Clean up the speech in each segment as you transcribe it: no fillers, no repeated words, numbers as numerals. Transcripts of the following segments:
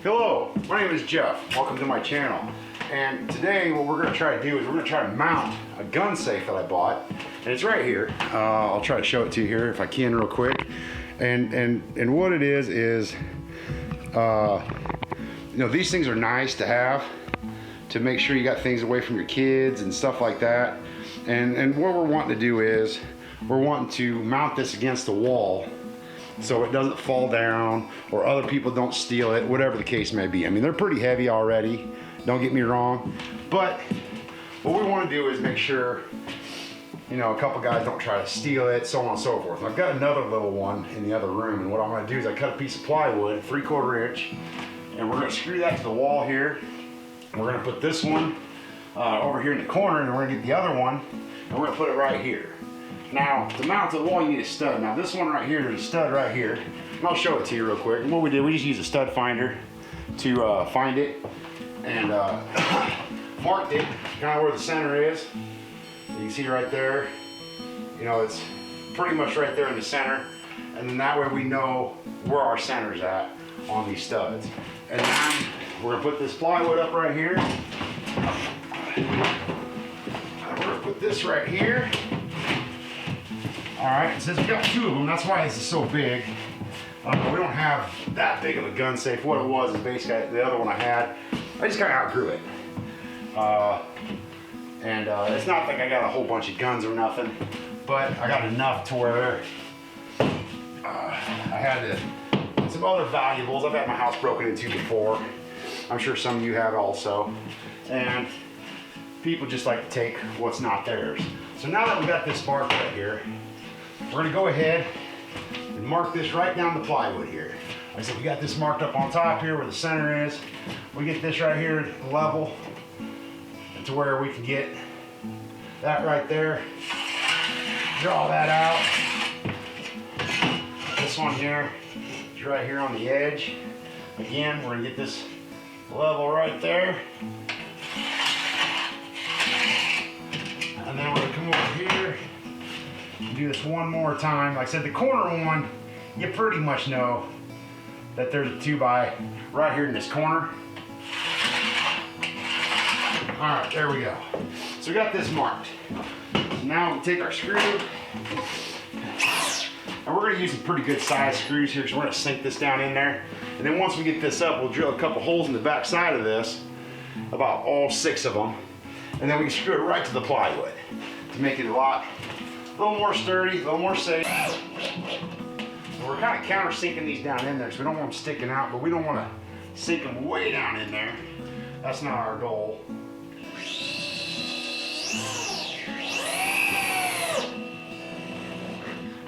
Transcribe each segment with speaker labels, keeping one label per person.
Speaker 1: Hello, my name is Jeff. Welcome to my channel. And today what we're going to try to do is we're going to try to mount a gun safe that I bought. And it's right here. I'll try to show it to you here if I can real quick. And what it is you know, these things are nice to have to make sure you got things away from your kids and stuff like that. And what we're wanting to do is we're wanting to mount this against the wall so it doesn't fall down or other people don't steal it, whatever the case may be. I mean, they're pretty heavy already, don't get me wrong, but what we want to do is make sure, you know, a couple guys don't try to steal it, so on and so forth. And I've got another little one in the other room, and what I'm going to do is I cut a piece of plywood, 3/4 inch, and we're going to screw that to the wall here. We're going to put this one over here in the corner, and we're going to get the other one, and we're going to put it right here. Now, to mount to the wall, you need a stud. Now, this one right here, there's a stud right here. And I'll show it to you real quick. And what we did, we just used a stud finder to find it and marked it kind of where the center is. You can see right there, you know, it's pretty much right there in the center. And then that way we know where our center's at on these studs. And now we're gonna put this plywood up right here. We're gonna put this right here. All right, since we got two of them, that's why this is so big. We don't have that big of a gun safe. What it was is basically the other one I had, I just kind of outgrew it. It's not like I got a whole bunch of guns or nothing, but I got enough to where I had some other valuables. I've had my house broken into before. I'm sure some of you have also. And people just like to take what's not theirs. So now that we got this marked right here, we're gonna go ahead and mark this right down the plywood here. Like I said, we got this marked up on top here where the center is. We get this right here level to where we can get that right there. Draw that out. This one here is right here on the edge. Again, we're gonna get this level right there. And then we're gonna come over here and do this one more time. Like I said, the corner one, you pretty much know that there's a 2x right here in this corner. All right, there we go. So we got this marked. So now we take our screw, and we're gonna use some pretty good size screws here, so we're gonna sink this down in there. And then once we get this up, we'll drill a couple holes in the back side of this, about all 6 of them. And then we can screw it right to the plywood to make it a little more sturdy, a little more safe. So we're kind of countersinking these down in there, so we don't want them sticking out, but we don't want to sink them way down in there. That's not our goal.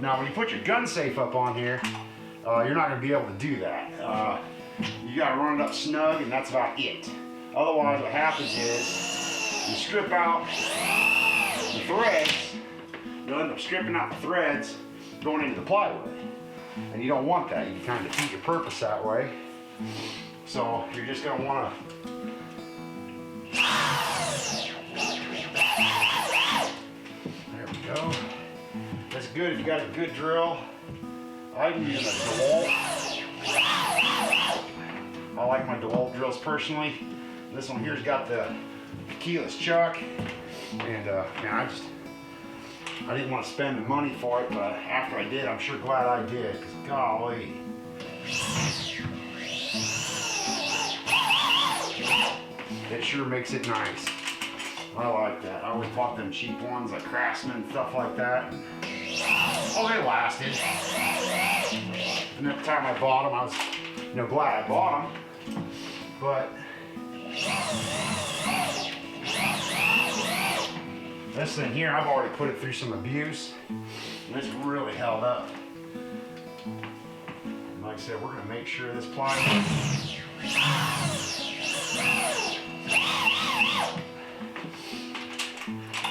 Speaker 1: Now, when you put your gun safe up on here, you're not going to be able to do that. You got to run it up snug, and that's about it. Otherwise, what happens is you strip out the threads. You'll end up stripping out the threads going into the plywood. And you don't want that. You kind of defeat your purpose that way. So you're just going to want to there we go. That's good if you got a good drill. I can use a DeWalt. I like my DeWalt drills personally. This one here's got the keyless chuck. And man, I didn't want to spend the money for it, but after I did, I'm sure glad I did, because golly. It sure makes it nice. I like that. I always bought them cheap ones like Craftsman and stuff like that. Oh, they lasted. And at the time I bought them, I was, you know, glad I bought them. But this thing here, I've already put it through some abuse, and it's really held up. And like I said, we're gonna make sure this plywood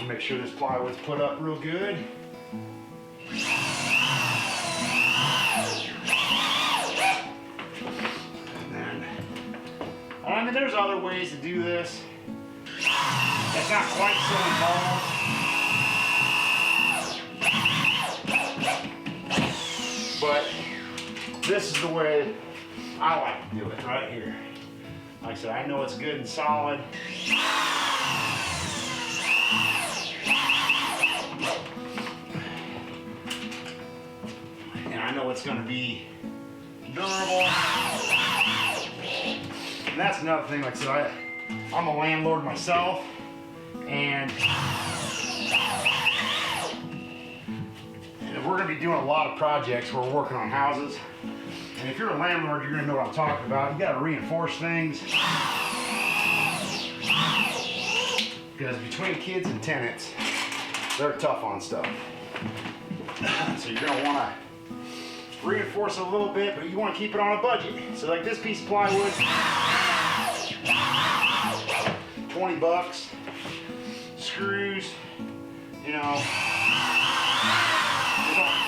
Speaker 1: make sure this plywood's put up real good. And then, I mean, there's other ways to do this. It's not quite so involved. But this is the way I like to do it, right here. Like I said, I know it's good and solid. And I know it's going to be durable. And that's another thing, like I said, I'm a landlord myself, and we're going to be doing a lot of projects where we're working on houses. And if you're a landlord, you're going to know what I'm talking about. You got to reinforce things. Because between kids and tenants, they're tough on stuff. So you're going to want to reinforce it a little bit, but you want to keep it on a budget. So like this piece of plywood, $20. Screws, you know,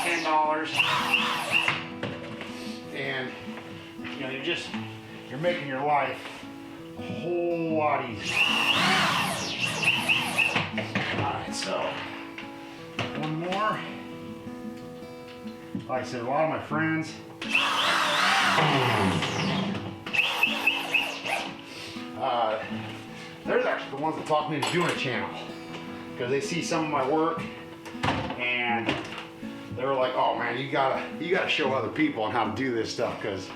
Speaker 1: $10. And you know, you're making your life a whole lot easier. Alright, so one more. Like I said, a lot of my friends they're actually the ones that talked me into doing a channel, because they see some of my work and they were like, oh man, you gotta show other people on how to do this stuff, because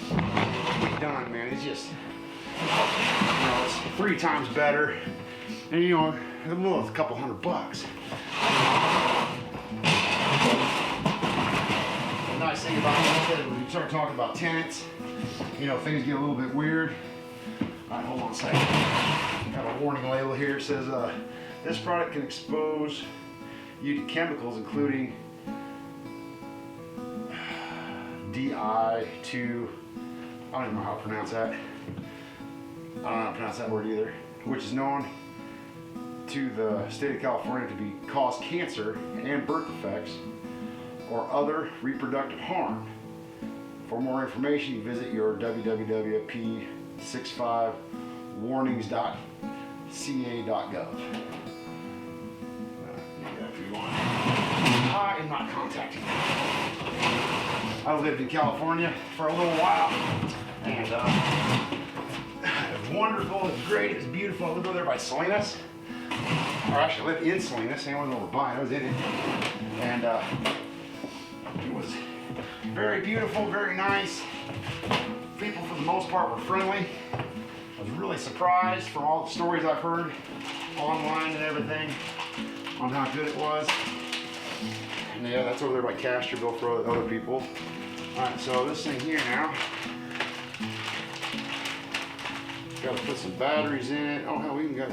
Speaker 1: it's done, man. It's just, you know, it's 3 times better, and you know, it's a couple $100. The nice thing about it is when you start talking about tenants, you know, things get a little bit weird. All right, hold on a second. Got a warning label here. It says this product can expose you to chemicals including DI2, I don't even know how to pronounce that. I don't know how to pronounce that word either, which is known to the state of California to be cause cancer and birth defects or other reproductive harm. For more information, you visit your www.p65warnings.ca.gov. I am not contacting you. I lived in California for a little while, and it was wonderful, it was great, it was beautiful. I lived over there by Salinas, or actually I lived in Salinas. I wasn't over by it, I was in it, and it was very beautiful, very nice. People for the most part were friendly. I was really surprised from all the stories I've heard online and everything on how good it was. And yeah, that's over there by Castroville for other people. Alright, so this thing here now, got to put some batteries in it. Oh hell, we even got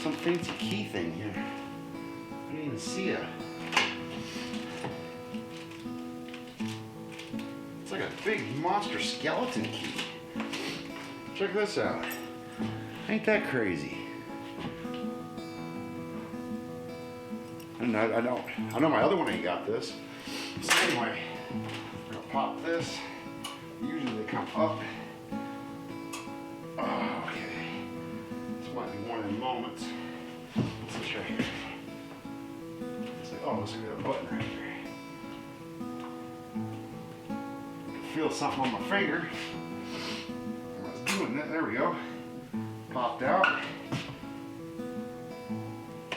Speaker 1: some fancy key thing here. I didn't even see it. It's like a big monster skeleton key. Check this out. Ain't that crazy? And I know my other one ain't got this. So anyway, I'm gonna pop this. Usually they come up. Oh, okay. This might be one of the moments. What's this right here? It's like, oh, looks like a button right here. I can feel something on my finger. I was doing that. There we go. Popped out.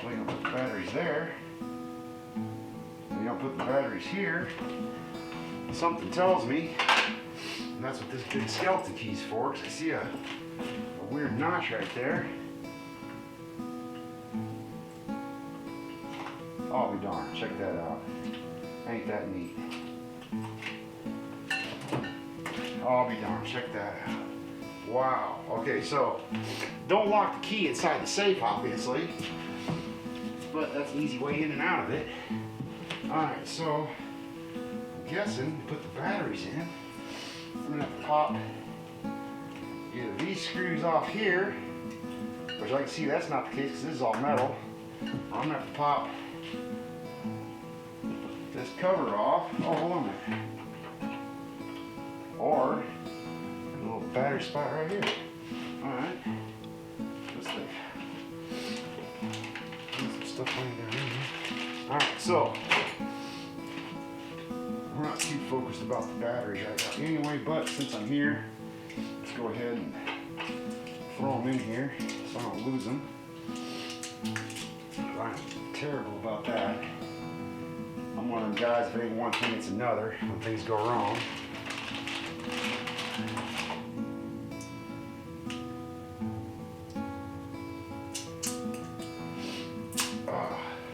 Speaker 1: Well, you don't put the batteries there. You don't put the batteries here. Something tells me, and that's what this big skeleton key's for, because I see a weird notch right there. I'll be darned, check that out. Ain't that neat? I'll be darned, check that out. Wow, okay, so don't lock the key inside the safe, obviously, but that's an easy way in and out of it. Alright, so I'm guessing put the batteries in. I'm gonna have to pop either these screws off here, which I can see that's not the case because this is all metal. I'm gonna have to pop this cover off. Oh, hold on a minute. Or a little battery spot right here. Alright. Let's see. There's some stuff laying down in here. Alright, so we're not too focused about the batteries right now anyway, but since I'm here, let's go ahead and throw them in here so I don't lose them. I'm terrible about that. I'm one of them guys, if it ain't one thing, it's another when things go wrong.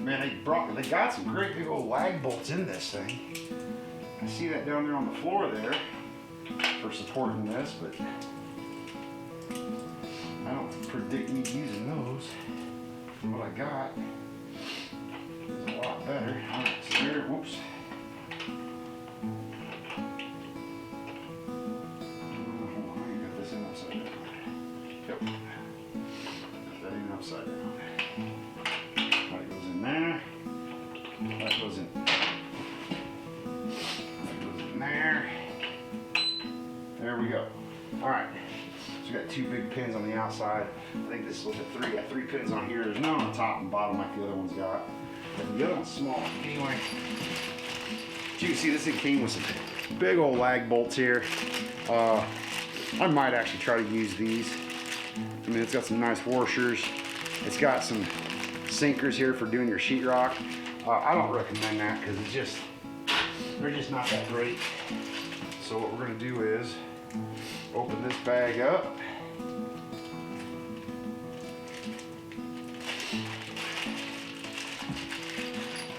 Speaker 1: Man, they got some great big old lag bolts in this thing. I see that down there on the floor there for supporting this, but I don't predict me using those. What I got is a lot better. All right, so here, whoops. Hold on, I got this in upside down. Yep. Put that in upside down. That goes in there. That goes in. That goes in there. There we go. All right. So we got two big pins on the outside. I think this was a three. Got three pins on here. There's none on the top and bottom like the other one's got. But the other one's small. Anyway, you can see this thing came with some big old lag bolts here. I might actually try to use these. I mean, it's got some nice washers. It's got some sinkers here for doing your sheetrock. I don't recommend that because they're just not that great. So what we're gonna do is open this bag up.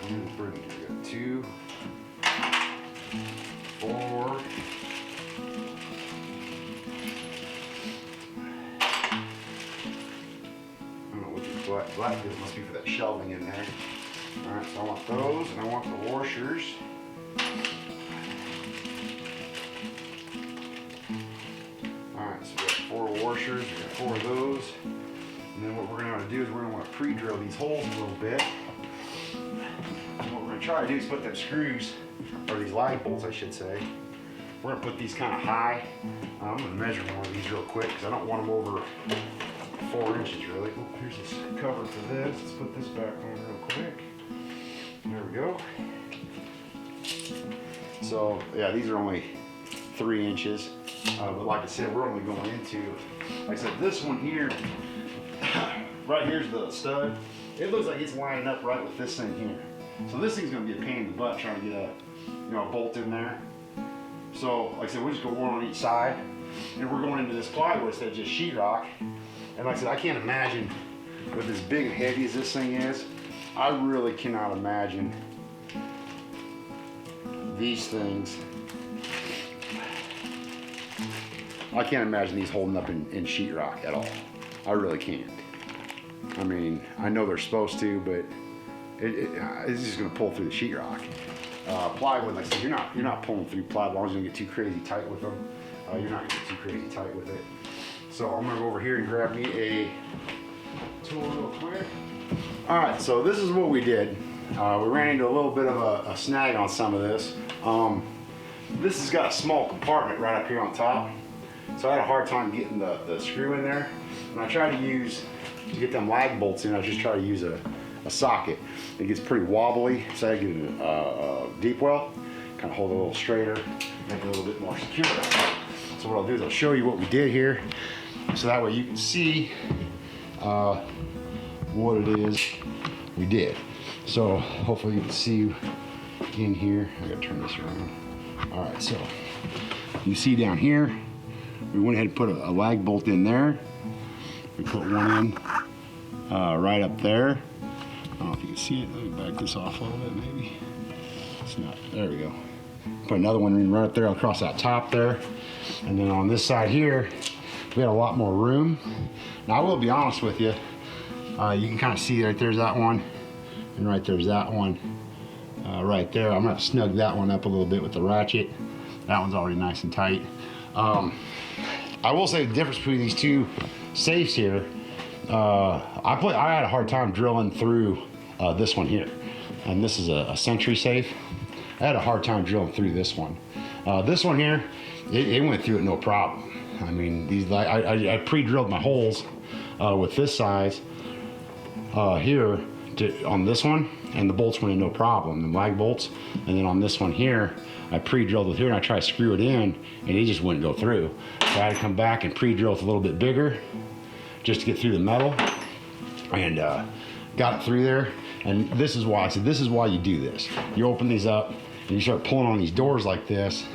Speaker 1: And we got 2, 4. Black is must be for that shelving in there. All right, so I want those, and I want the washers. All right, so we got 4 washers, we got 4 of those, and then what we're going to want to do is we're going to want to pre-drill these holes a little bit. And what we're going to try to do is put them screws, or these lag bolts, I should say. We're going to put these kind of high. I'm going to measure one of these real quick because I don't want them over 4 inches really. Oh, here's this cover for this. Let's put this back on real quick. There we go. So yeah, these are only 3 inches. But like I said, we're only going into, like I said, this one here, right here's the stud. It looks like it's lining up right with this thing here. So this thing's gonna be a pain in the butt trying to get a bolt in there. So like I said, we'll just go one on each side. And we're going into this plywood instead of just sheetrock. And like I said, I can't imagine with as big and heavy as this thing is, I really cannot imagine these things. I can't imagine these holding up in sheetrock at all. I really can't. I mean, I know they're supposed to, but it's just gonna pull through the sheetrock. Plywood, like I said, you're not pulling through plywood as long as you don't get too crazy tight with them. You're not gonna get too crazy tight with it. So I'm gonna go over here and grab me a tool real quick. All right, so this is what we did. We ran into a little bit of a snag on some of this. This has got a small compartment right up here on top. So I had a hard time getting the screw in there. And I tried to get them lag bolts in, I just try to use a socket. It gets pretty wobbly, so I get a deep well, kind of hold it a little straighter, make it a little bit more secure. So what I'll do is I'll show you what we did here, so that way you can see what it is we did. So hopefully you can see in here. I gotta turn this around. All right, so you see down here, we went ahead and put a lag bolt in there. We put one in right up there. I don't know if you can see it. Let me back this off a little bit, maybe. It's not. There we go. Put another one in right up there across that top there. And then on this side here, we had a lot more room. Now I will be honest with you. You can kind of see right there's that one, and right there's that one. Right there, I'm gonna have to snug that one up a little bit with the ratchet. That one's already nice and tight. I will say the difference between these two safes here. I had a hard time drilling through this one here, and this is a Sentry safe. I had a hard time drilling through this one. This one here, it went through it no problem. I mean, I pre-drilled my holes with this size here on this one, and the bolts went in no problem, the lag bolts. And then on this one here, I pre-drilled it here, and I tried to screw it in, and it just wouldn't go through. So I had to come back and pre-drill it a little bit bigger, just to get through the metal, and got it through there. And this is why I said this is why you do this. You open these up and you start pulling on these doors like this.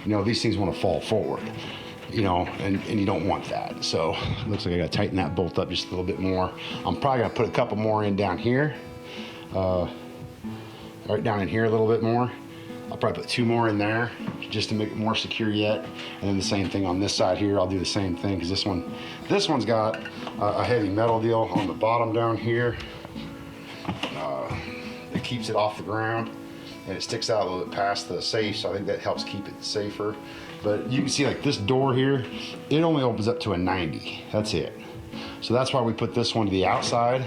Speaker 1: You know, these things want to fall forward, you know, and you don't want that. So it looks like I got to tighten that bolt up just a little bit more. I'm probably going to put a couple more in down here, right down in here a little bit more. I'll probably put 2 more in there just to make it more secure yet. And then the same thing on this side here. I'll do the same thing because this one's got a heavy metal deal on the bottom down here. It keeps it off the ground, and it sticks out a little bit past the safe, so I think that helps keep it safer. But you can see like this door here, it only opens up to a 90. That's it. So that's why we put this one to the outside.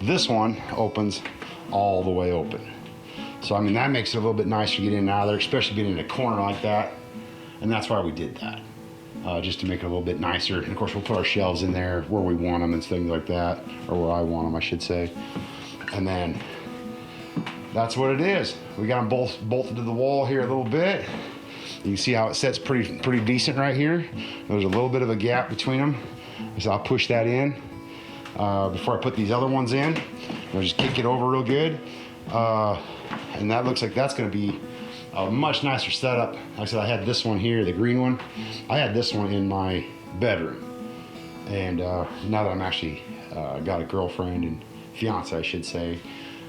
Speaker 1: This one opens all the way open. So I mean, that makes it a little bit nicer to get in and out of there, especially being in a corner like that. And that's why we did that, just to make it a little bit nicer. And of course, we'll put our shelves in there where we want them and things like that, or where I want them, I should say. And then that's what it is. We got them both bolted to the wall here a little bit. You can see how it sets pretty decent right here. There's a little bit of a gap between them. So I'll push that in before I put these other ones in. I'll just kick it over real good. And that looks like that's gonna be a much nicer setup. Like I said, I had this one here, the green one. I had this one in my bedroom. And now that I'm actually got a girlfriend and fiance, I should say,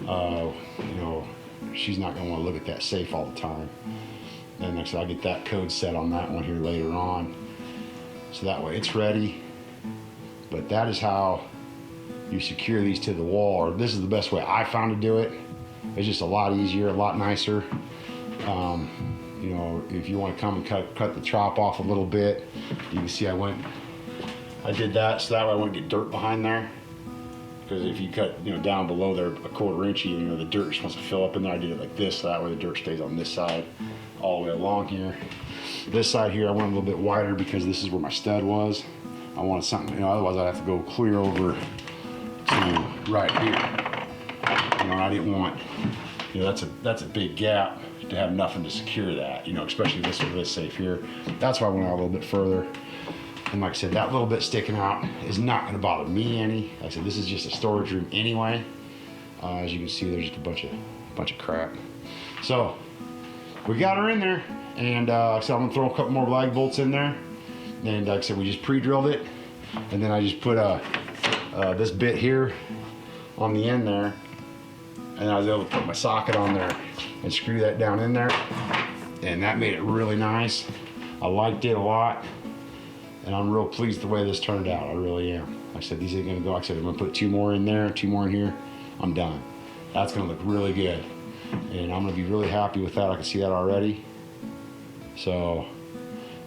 Speaker 1: you know, she's not gonna wanna look at that safe all the time. And like I said, I'll get that code set on that one here later on. So that way it's ready. But that is how you secure these to the wall, or this is the best way I found to do it. It's just a lot easier, a lot nicer. You know, if you want to come and cut the top off a little bit, you can see I did that so that way I wouldn't get dirt behind there. Because if you cut, you know, down below there a 1/4 inch, you know, the dirt just wants to fill up in there. I did it like this, so that way the dirt stays on this side all the way along here. This side here I went a little bit wider because this is where my stud was. I wanted something, you know, otherwise I'd have to go clear over to right here. You know, I didn't want, you know, that's a big gap to have nothing to secure that, you know, especially this with this safe here. That's why I went out a little bit further. And like I said, that little bit sticking out is not going to bother me any. Like I said, this is just a storage room anyway. As you can see, there's just a bunch of crap. So we got her in there, and like I said, I'm gonna throw a couple more lag bolts in there. And like I said, we just pre-drilled it, and then I just put this bit here on the end there, and I was able to put my socket on there and screw that down in there, and that made it really nice. I liked it a lot. And I'm real pleased the way this turned out. I really am. Like I said, these ain't gonna go. Like I said, I'm gonna put 2 more in there, 2 more in here. I'm done. That's gonna look really good. And I'm gonna be really happy with that. I can see that already. So,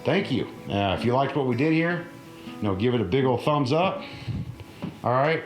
Speaker 1: thank you. If you liked what we did here, you know, give it a big old thumbs up. All right.